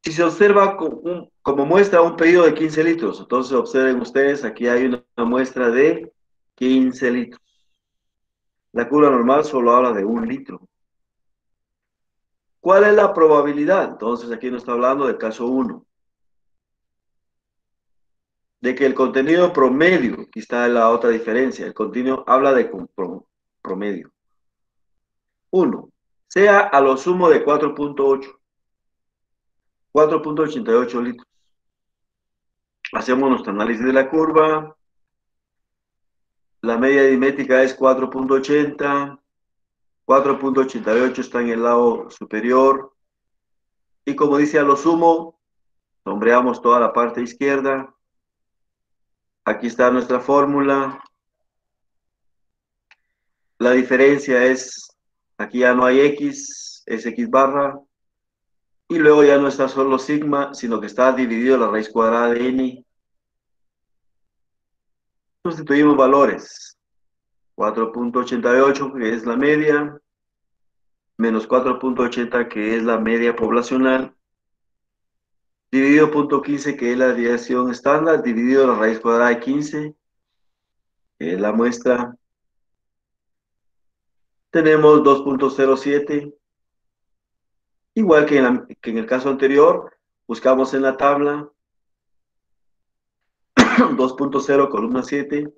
Si se observa como muestra un pedido de 15 litros, entonces observen ustedes, aquí hay una muestra de 15 litros. La curva normal solo habla de 1 litro. ¿Cuál es la probabilidad? Entonces aquí nos está hablando del caso 1. De que el contenido promedio, aquí está la otra diferencia, el contenido habla de promedio. 1. Sea a lo sumo de 4.88 litros. Hacemos nuestro análisis de la curva. La media aritmética es 4.80. 4.88 está en el lado superior. Y como dice a lo sumo, sombreamos toda la parte izquierda. Aquí está nuestra fórmula. La diferencia es, aquí ya no hay X, es X barra. Y luego ya no está solo sigma, sino que está dividido la raíz cuadrada de n. Sustituimos valores. 4.88, que es la media, menos 4.80, que es la media poblacional, dividido 0.15, que es la desviación estándar, dividido la raíz cuadrada de 15, que es la muestra. Tenemos 2.07. Igual que en el caso anterior, buscamos en la tabla 2.0, columna 7,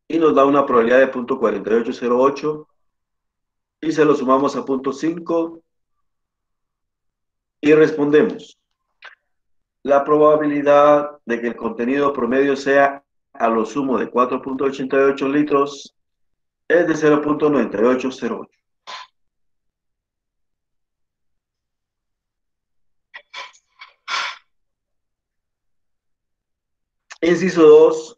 y nos da una probabilidad de 0.4808, y se lo sumamos a 0.5, y respondemos. La probabilidad de que el contenido promedio sea a lo sumo de 4.88 litros es de 0.9808. Inciso 2,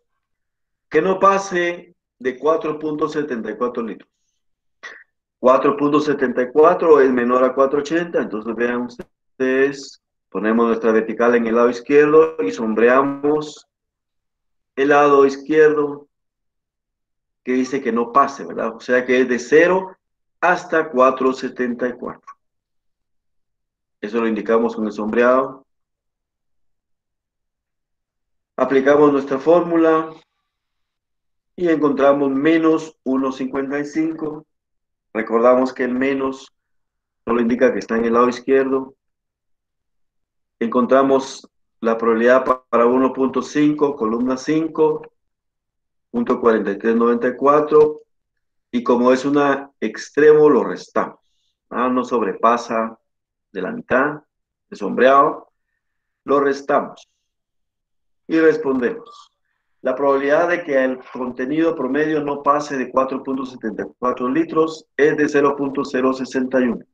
que no pase de 4.74 litros. 4.74 es menor a 4.80, entonces vean ustedes, ponemos nuestra vertical en el lado izquierdo y sombreamos el lado izquierdo que dice que no pase, ¿verdad? O sea que es de 0 hasta 4.74. Eso lo indicamos con el sombreado. Aplicamos nuestra fórmula y encontramos menos 1.55. Recordamos que el menos solo indica que está en el lado izquierdo. Encontramos la probabilidad para 1.5, columna 5, punto 4394, y como es un extremo, lo restamos. No sobrepasa de la mitad, de sombreado, lo restamos. Y respondemos. La probabilidad de que el contenido promedio no pase de 4.74 litros es de 0.061.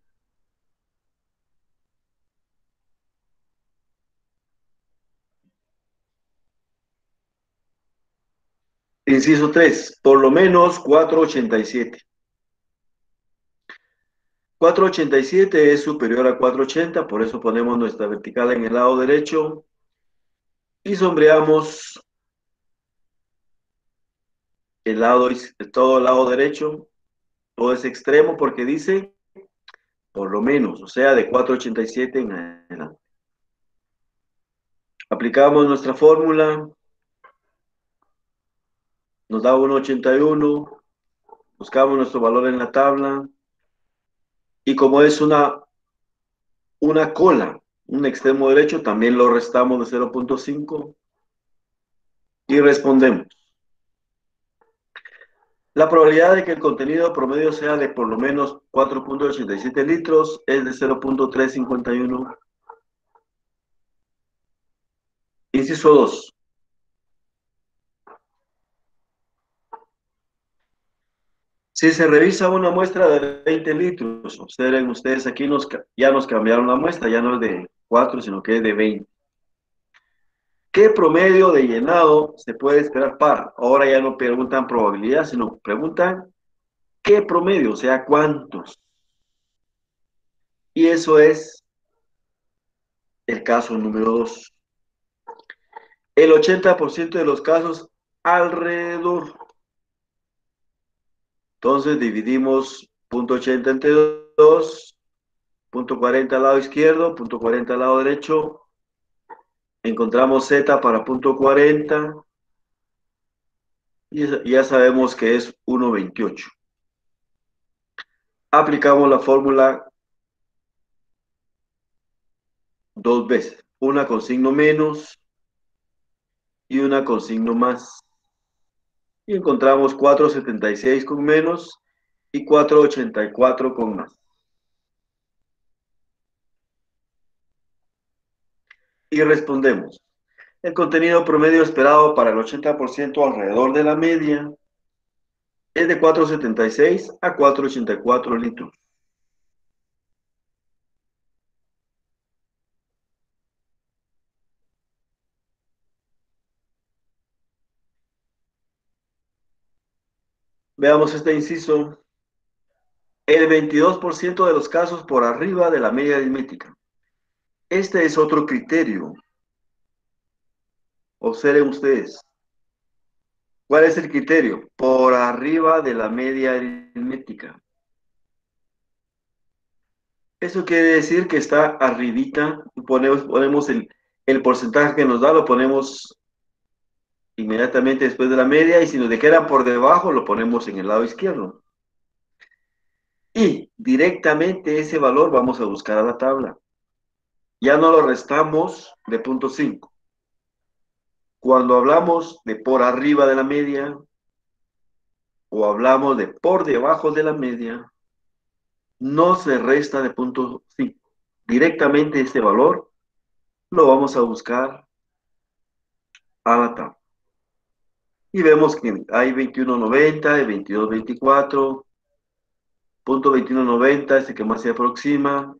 Inciso 3, por lo menos 4.87. 4.87 es superior a 4.80, por eso ponemos nuestra vertical en el lado derecho y sombreamos todo el lado derecho, todo ese extremo, porque dice por lo menos, o sea, de 4.87 en adelante. Aplicamos nuestra fórmula, nos da 1.81, buscamos nuestro valor en la tabla, y como es una cola, un extremo derecho, también lo restamos de 0.5 y respondemos. La probabilidad de que el contenido promedio sea de por lo menos 4.87 litros es de 0.351. Inciso 2. Si se revisa una muestra de 20 litros, observen ustedes aquí ya nos cambiaron la muestra, ya no es de 4, sino que es de 20. ¿Qué promedio de llenado se puede esperar para? Ahora ya no preguntan probabilidad, sino preguntan ¿qué promedio? O sea, ¿cuántos? Y eso es el caso número 2. El 80% de los casos alrededor. Entonces dividimos .80 entre 2, .40 al lado izquierdo, .40 al lado derecho. Encontramos Z para .40 y ya sabemos que es 1,28. Aplicamos la fórmula dos veces, una con signo menos y una con signo más. Y encontramos 4,76 con menos y 4,84 con más. Y respondemos. El contenido promedio esperado para el 80% alrededor de la media es de 4,76 a 4,84 litros. Veamos este inciso. El 22% de los casos por arriba de la media aritmética. Este es otro criterio. Observen ustedes. ¿Cuál es el criterio? Por arriba de la media aritmética. Eso quiere decir que está arribita. Ponemos el porcentaje que nos da, lo ponemos inmediatamente después de la media, y si nos dijera por debajo, lo ponemos en el lado izquierdo. Y directamente ese valor vamos a buscar a la tabla. Ya no lo restamos de .5. Cuando hablamos de por arriba de la media o hablamos de por debajo de la media, no se resta de .5. Directamente este valor lo vamos a buscar a la tabla. Y vemos que hay 21,90 y 22,24. .2190 es el que más se aproxima.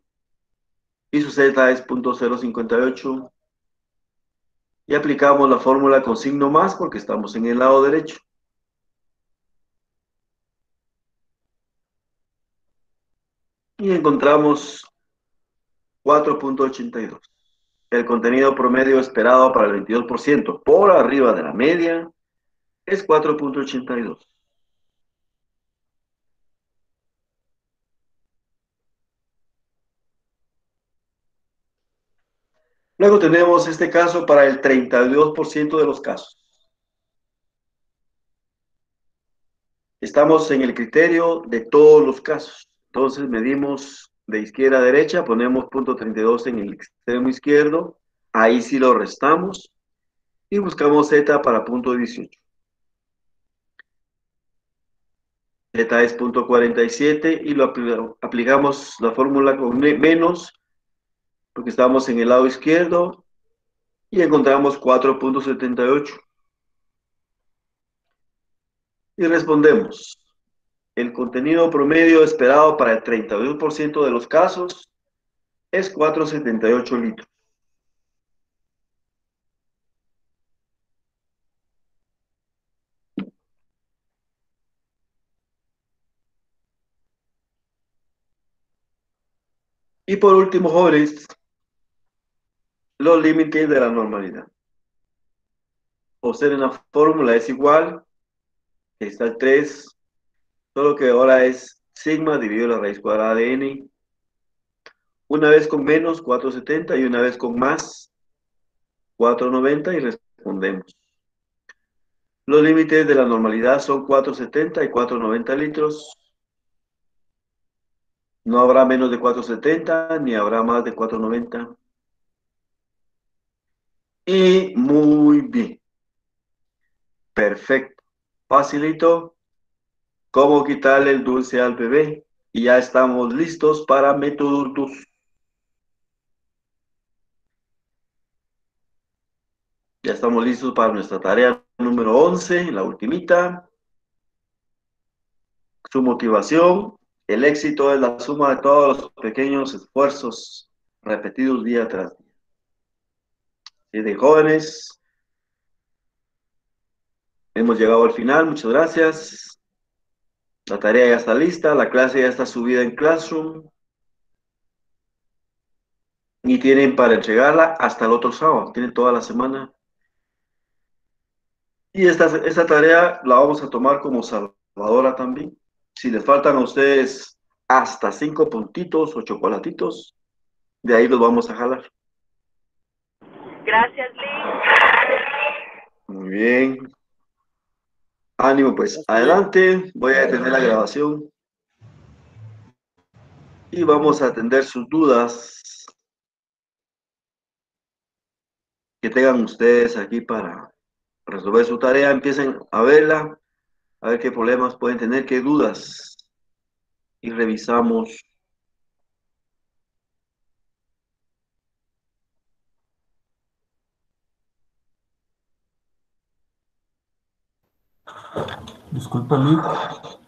Y su Z es .058. Y aplicamos la fórmula con signo más porque estamos en el lado derecho. Y encontramos 4,82. El contenido promedio esperado para el 22% por arriba de la media es 4,82. Luego tenemos este caso para el 32% de los casos. Estamos en el criterio de todos los casos. Entonces medimos de izquierda a derecha, ponemos .32 en el extremo izquierdo, ahí sí lo restamos y buscamos Z para .18. Z es .47 y lo aplicamos la fórmula con menos porque estamos en el lado izquierdo y encontramos 4,78. Y respondemos. El contenido promedio esperado para el 32% de los casos es 4,78 litros. Y por último, jóvenes, los límites de la normalidad. Observen la fórmula, es igual, está el 3, solo que ahora es sigma dividido la raíz cuadrada de n. Una vez con menos, 4,70, y una vez con más, 4,90, y respondemos. Los límites de la normalidad son 4,70 y 4,90 litros. No habrá menos de 4,70 ni habrá más de 4,90. Y muy bien. Perfecto. Facilito cómo quitarle el dulce al bebé. Y ya estamos listos para método 2. Ya estamos listos para nuestra tarea número 11, la ultimita. Su motivación. El éxito es la suma de todos los pequeños esfuerzos repetidos día tras día. Y de jóvenes, Hemos llegado al final, muchas gracias. La tarea ya está lista, la clase ya está subida en Classroom. Y tienen para entregarla hasta el otro sábado, tienen toda la semana. Y esta tarea la vamos a tomar como salvadora también. Si les faltan a ustedes hasta 5 puntitos o chocolatitos, de ahí los vamos a jalar. Gracias, Liz. Muy bien. Ánimo, pues. Adelante. Voy a detener la grabación. Y vamos a atender sus dudas que tengan ustedes aquí para resolver su tarea. Empiecen a verla, a ver qué problemas pueden tener, qué dudas. Y revisamos. Disculpe, Lick.